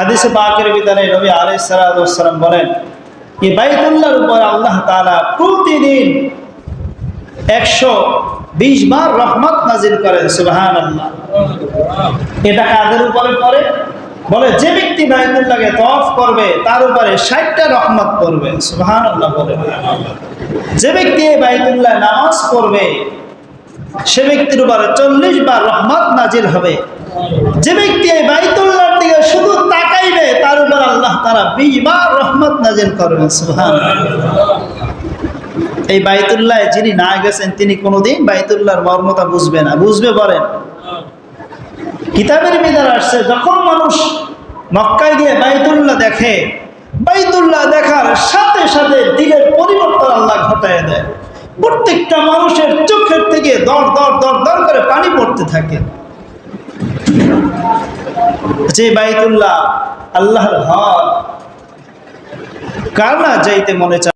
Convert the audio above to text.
হাদিসে পাকের ভিতরে নবী আলাইহিস সালাতু ওয়াস সালাম বলেন, এই বাইতুল্লাহর উপর আল্লাহ তাআলা প্রতিদিন 120 বার রহমত নাজিল করেন। সুবহানাল্লাহ। এটা কাদের উপরে পড়ে? বলে যে ব্যক্তি বাইতুল্লাহকে তওয়াফ করবে তার উপরে 60টা রহমত পড়বে। সুবহানাল্লাহ বলে। যে ব্যক্তি এই বাইতুল্লাহ নামাজ পড়বে সে ব্যক্তির উপরে 40 বার রহমত নাজিল হবে। যে ব্যক্তি এই বাইতুল্লাহর দিকে শুধু তাকাইবে তার উপর আল্লাহ তাআলা 20 বার রহমত নাজিল করবেন। সুবহানাল্লাহ। এই বাইতুল্লাহ যিনি না গেছেন তিনি কোনোদিন বাইতুল্লাহর মর্মতা বুঝবে না। বুঝবে বলেন? কিতাবের ভিতরে আসছে যখন মানুষ মক্কায় গিয়ে বাইতুল্লাহ দেখে, বাইতুল্লাহ দেখার সাথে সাথে দিলের পরিবর্তন আল্লাহ ঘটায় দেয়। প্রত্যেকটা মানুষের চোখের থেকে দর দর দর দর করে পানি পড়তে থাকে। যে বাইতুল্লাহ আল্লাহর ঘর, কার না যাইতে মনে চায়?